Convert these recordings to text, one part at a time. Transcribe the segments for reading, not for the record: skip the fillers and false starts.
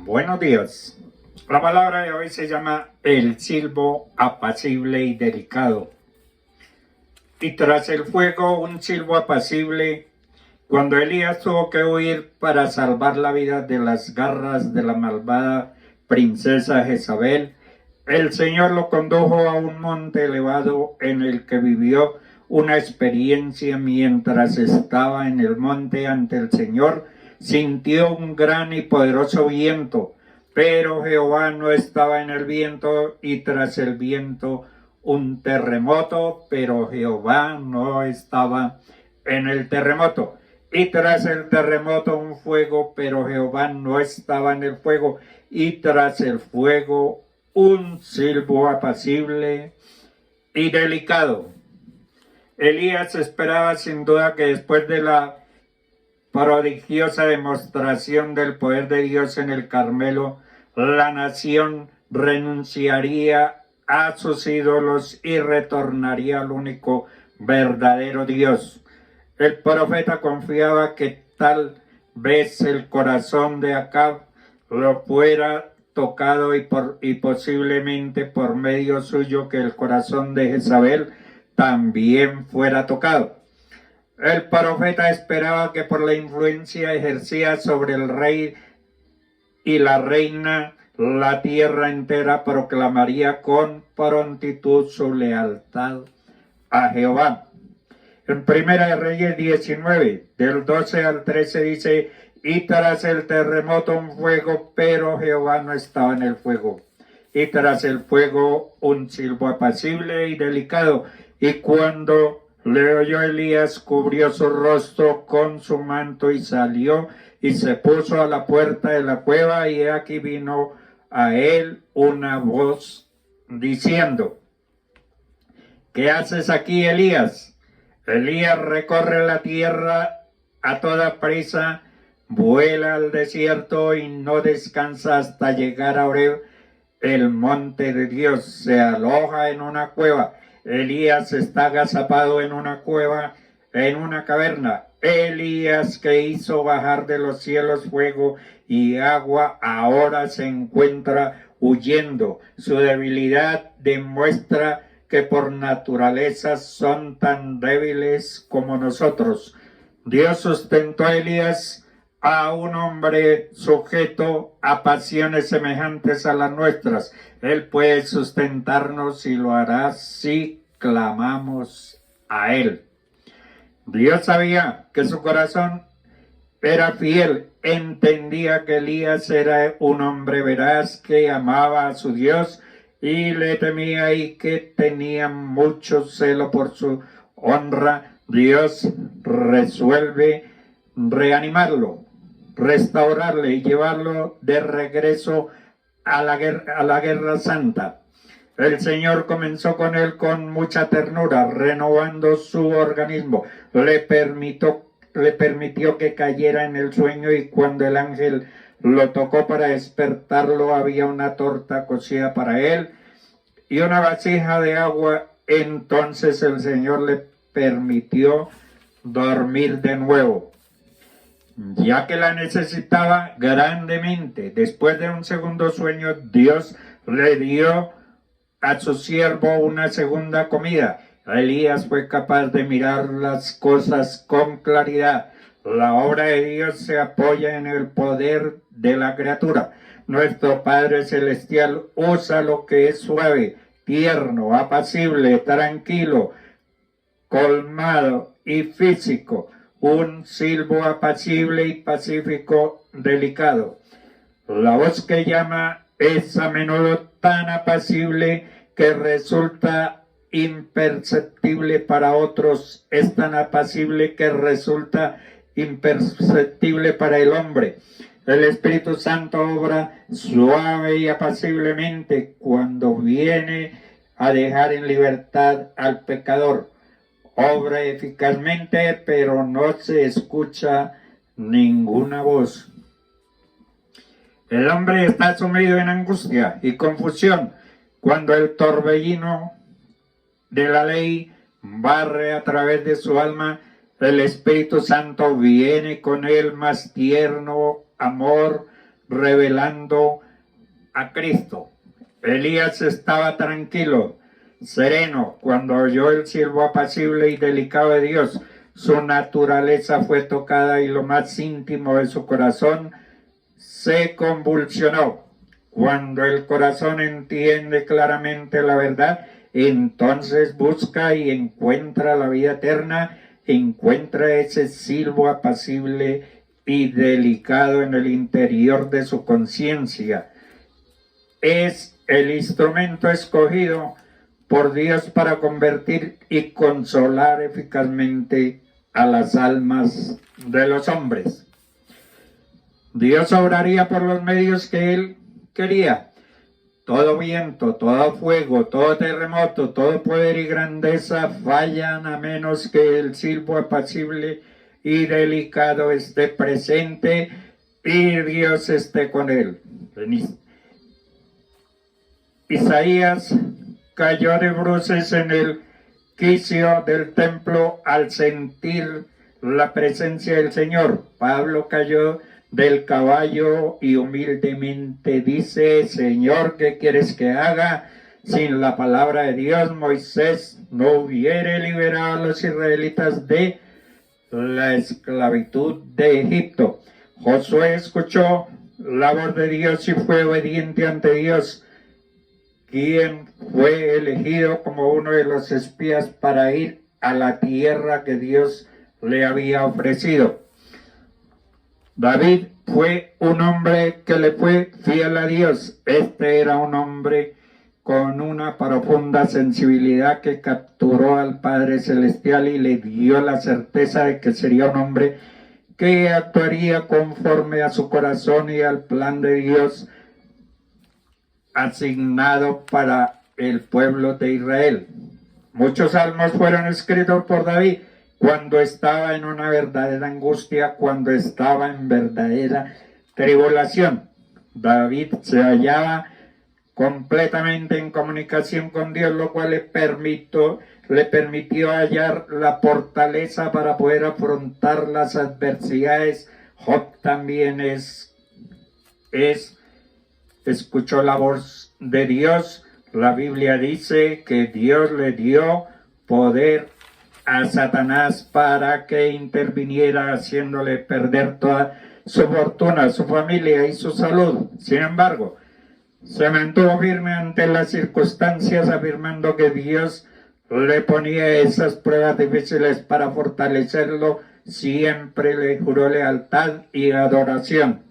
Buenos días. La palabra de hoy se llama el silbo apacible y delicado. Y tras el fuego, un silbo apacible, cuando Elías tuvo que huir para salvar la vida de las garras de la malvada princesa Jezabel, el Señor lo condujo a un monte elevado en el que vivió una experiencia. Mientras estaba en el monte ante el Señor, sintió un gran y poderoso viento, pero Jehová no estaba en el viento, y tras el viento un terremoto, pero Jehová no estaba en el terremoto. Y tras el terremoto un fuego, pero Jehová no estaba en el fuego. Y tras el fuego un silbo apacible y delicado. Elías esperaba sin duda que después de la prodigiosa demostración del poder de Dios en el Carmelo, la nación renunciaría a sus ídolos y retornaría al único verdadero Dios. El profeta confiaba que tal vez el corazón de Acab lo fuera tocado y posiblemente por medio suyo que el corazón de Jezabel también fuera tocado. El profeta esperaba que por la influencia ejercida sobre el rey y la reina, la tierra entera proclamaría con prontitud su lealtad a Jehová. En Primera de Reyes 19, del 12 al 13 dice: y tras el terremoto un fuego, pero Jehová no estaba en el fuego. Y tras el fuego un silbo apacible y delicado. Y cuando le oyó Elías, cubrió su rostro con su manto y salió y se puso a la puerta de la cueva, y aquí vino a él una voz diciendo: ¿qué haces aquí, Elías? Elías recorre la tierra a toda prisa, vuela al desierto y no descansa hasta llegar a Horeb, el monte de Dios. Se aloja en una cueva. Elías está agazapado en una cueva, en una caverna. Elías, que hizo bajar de los cielos fuego y agua, ahora se encuentra huyendo. Su debilidad demuestra que por naturaleza son tan débiles como nosotros. Dios sustentó a Elías, a un hombre sujeto a pasiones semejantes a las nuestras. Él puede sustentarnos y lo hará si clamamos a Él. Dios sabía que su corazón era fiel, entendía que Elías era un hombre veraz que amaba a su Dios y le temía, y que tenía mucho celo por su honra. Dios resuelve reanimarlo, restaurarle y llevarlo de regreso a la guerra santa. El Señor comenzó con él con mucha ternura, renovando su organismo. Le permitió que cayera en el sueño, y cuando el ángel lo tocó para despertarlo, había una torta cocida para él y una vasija de agua. Entonces el Señor le permitió dormir de nuevo, ya que la necesitaba grandemente. Después de un segundo sueño, Dios le dio a su siervo una segunda comida. Elías fue capaz de mirar las cosas con claridad. La obra de Dios se apoya en el poder de la criatura. Nuestro Padre Celestial usa lo que es suave, tierno, apacible, tranquilo, colmado y físico. Un silbo apacible y pacífico, delicado. La voz que llama es a menudo tan apacible que resulta imperceptible para otros. Es tan apacible que resulta imperceptible para el hombre. El Espíritu Santo obra suave y apaciblemente cuando viene a dejar en libertad al pecador. Obra eficazmente, pero no se escucha ninguna voz. El hombre está sumido en angustia y confusión cuando el torbellino de la ley barre a través de su alma. El Espíritu Santo viene con el más tierno amor revelando a Cristo. Elías estaba tranquilo, sereno, cuando oyó el silbo apacible y delicado de Dios. Su naturaleza fue tocada y lo más íntimo de su corazón se convulsionó. Cuando el corazón entiende claramente la verdad, entonces busca y encuentra la vida eterna, encuentra ese silbo apacible y delicado en el interior de su conciencia. Es el instrumento escogido por Dios para convertir y consolar eficazmente a las almas de los hombres. Dios obraría por los medios que Él quería. Todo viento, todo fuego, todo terremoto, todo poder y grandeza fallan a menos que el silbo apacible y delicado esté presente y Dios esté con él. Isaías cayó de bruces en el quicio del templo al sentir la presencia del Señor. Pablo cayó del caballo y humildemente dice: Señor, ¿qué quieres que haga? Sin la palabra de Dios, Moisés no hubiera liberado a los israelitas de la esclavitud de Egipto. Josué escuchó la voz de Dios y fue obediente ante Dios, quien fue elegido como uno de los espías para ir a la tierra que Dios le había ofrecido. David fue un hombre que le fue fiel a Dios. Este era un hombre con una profunda sensibilidad que capturó al Padre Celestial y le dio la certeza de que sería un hombre que actuaría conforme a su corazón y al plan de Dios asignado para el pueblo de Israel. Muchos salmos fueron escritos por David cuando estaba en una verdadera angustia, cuando estaba en verdadera tribulación. David se hallaba completamente en comunicación con Dios, lo cual le permitió hallar la fortaleza para poder afrontar las adversidades. Job también escuchó la voz de Dios. La Biblia dice que Dios le dio poder a Satanás para que interviniera haciéndole perder toda su fortuna, su familia y su salud. Sin embargo, se mantuvo firme ante las circunstancias, afirmando que Dios le ponía esas pruebas difíciles para fortalecerlo. Siempre le juró lealtad y adoración.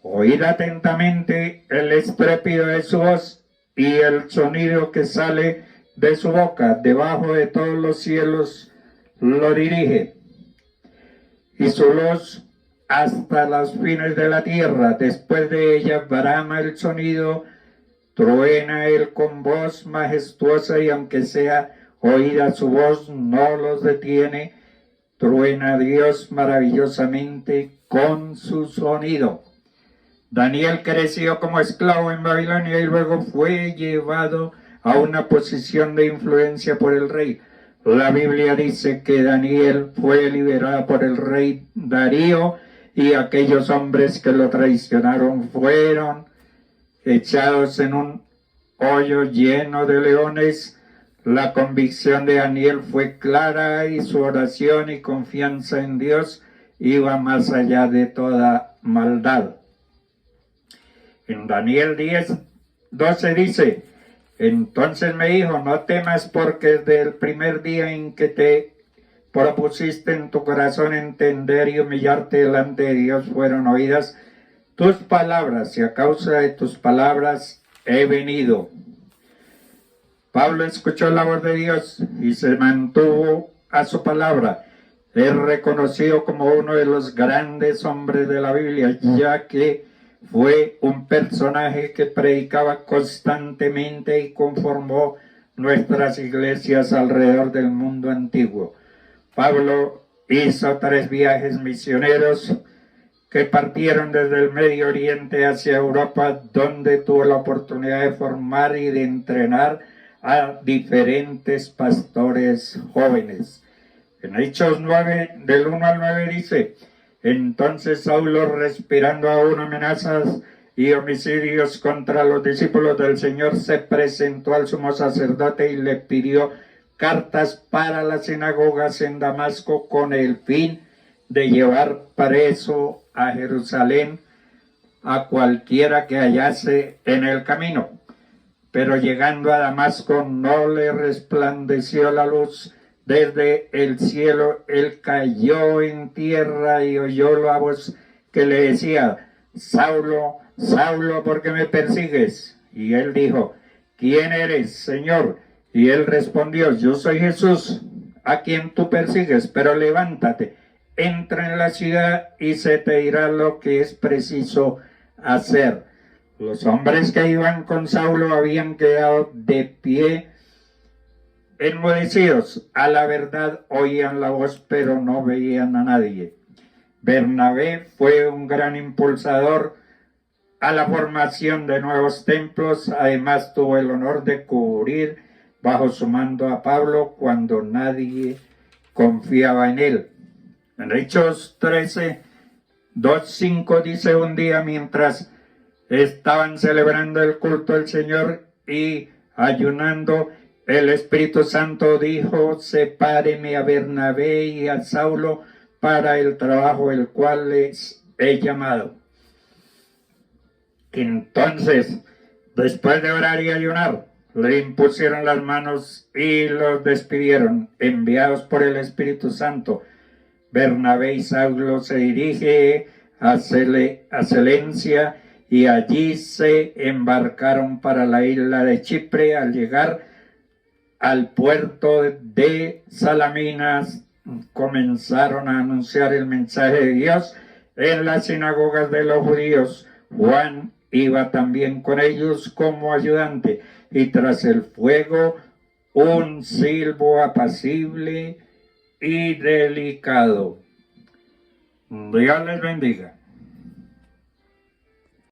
Oíd atentamente el estrépito de su voz y el sonido que sale de su boca, debajo de todos los cielos lo dirige, y su luz hasta los fines de la tierra. Después de ella brama el sonido, truena él con voz majestuosa, y aunque sea oída su voz, no los detiene. Truena Dios maravillosamente con su sonido. Daniel creció como esclavo en Babilonia y luego fue llevado a una posición de influencia por el rey. La Biblia dice que Daniel fue liberado por el rey Darío y aquellos hombres que lo traicionaron fueron echados en un hoyo lleno de leones. La convicción de Daniel fue clara y su oración y confianza en Dios iba más allá de toda maldad. En Daniel 10:12 dice: Entonces me dijo, no temas, porque desde el primer día en que te propusiste en tu corazón entender y humillarte delante de Dios, fueron oídas tus palabras, y a causa de tus palabras he venido. Pablo escuchó la voz de Dios y se mantuvo a su palabra. Es reconocido como uno de los grandes hombres de la Biblia, ya que fue un personaje que predicaba constantemente y conformó nuestras iglesias alrededor del mundo antiguo. Pablo hizo 3 viajes misioneros que partieron desde el Medio Oriente hacia Europa, donde tuvo la oportunidad de formar y de entrenar a diferentes pastores jóvenes. En Hechos 9, del 1 al 9 dice: Entonces Saulo, respirando aún amenazas y homicidios contra los discípulos del Señor, se presentó al sumo sacerdote y le pidió cartas para las sinagogas en Damasco con el fin de llevar preso a Jerusalén a cualquiera que hallase en el camino. Pero llegando a Damasco no le resplandeció la luz desde el cielo. Él cayó en tierra y oyó la voz que le decía: Saulo, Saulo, ¿por qué me persigues? Y él dijo: ¿quién eres, Señor? Y él respondió: yo soy Jesús, a quien tú persigues, pero levántate, entra en la ciudad y se te dirá lo que es preciso hacer. Los hombres que iban con Saulo habían quedado de pie, enmudecidos. A la verdad oían la voz, pero no veían a nadie. Bernabé fue un gran impulsador a la formación de nuevos templos. Además tuvo el honor de cubrir bajo su mando a Pablo cuando nadie confiaba en él. En Hechos 13, 2:5 dice: un día mientras estaban celebrando el culto al Señor y ayunando, el Espíritu Santo dijo: sepáreme a Bernabé y a Saulo para el trabajo el cual les he llamado. Entonces, después de orar y ayunar, le impusieron las manos y los despidieron, enviados por el Espíritu Santo. Bernabé y Saulo se dirigen a Celencia y allí se embarcaron para la isla de Chipre. Al llegar al puerto de Salaminas, comenzaron a anunciar el mensaje de Dios en las sinagogas de los judíos. Juan iba también con ellos como ayudante, y tras el fuego un silbo apacible y delicado. Dios les bendiga.